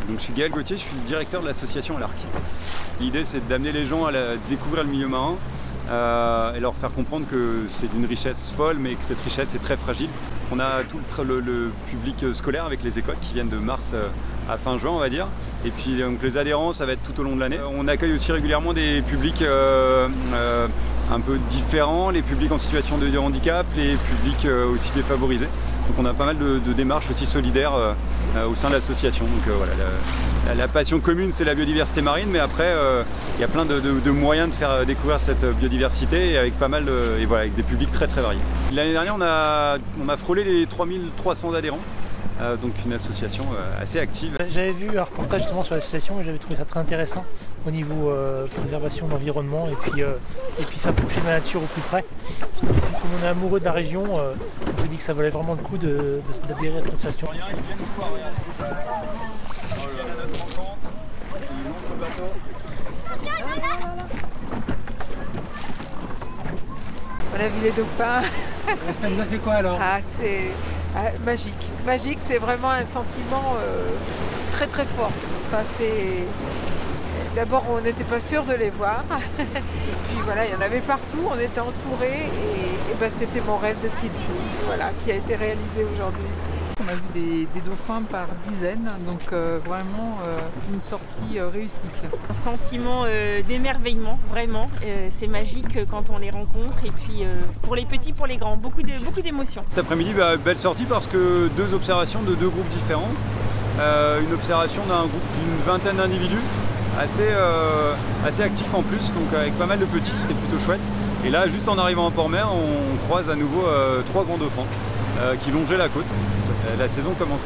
Donc je suis Gaël Gauthier, je suis le directeur de l'association à l'Arc. L'idée c'est d'amener les gens à découvrir le milieu marin et leur faire comprendre que c'est d'une richesse folle mais que cette richesse est très fragile. On a tout le public scolaire avec les écoles qui viennent de mars à fin juin on va dire. Et puis donc, les adhérents ça va être tout au long de l'année. On accueille aussi régulièrement des publics un peu différents, les publics en situation de handicap, les publics aussi défavorisés. Donc on a pas mal de démarches aussi solidaires au sein de l'association. Donc voilà, la passion commune c'est la biodiversité marine, mais après il y a plein de moyens de faire découvrir cette biodiversité avec pas mal et voilà, avec des publics très variés. L'année dernière on a frôlé les 3300 adhérents. Donc une association assez active. J'avais vu un reportage justement sur l'association et j'avais trouvé ça très intéressant au niveau préservation de l'environnement et puis s'approcher de la nature au plus près. Comme on est amoureux de la région, on s'est dit que ça valait vraiment le coup d'adhérer à cette association. On a vu les dauphins. Ça vous a fait quoi alors? C'est magique. Magique, c'est vraiment un sentiment très fort. Enfin, d'abord, on n'était pas sûr de les voir. Puis voilà, il y en avait partout, on était entourés et ben, c'était mon rêve de petite fille, voilà, qui a été réalisé aujourd'hui. On a vu des dauphins par dizaines, donc vraiment une sortie réussie. Un sentiment d'émerveillement, vraiment. C'est magique quand on les rencontre et puis pour les petits, pour les grands, beaucoup d'émotions. Cet après-midi, belle sortie parce que deux observations de deux groupes différents. Une observation d'un groupe d'une vingtaine d'individus, assez actifs en plus, donc avec pas mal de petits, c'était plutôt chouette. Et là, juste en arrivant en Port-Mer, on croise à nouveau trois grands dauphins qui longeaient la côte. La saison commence.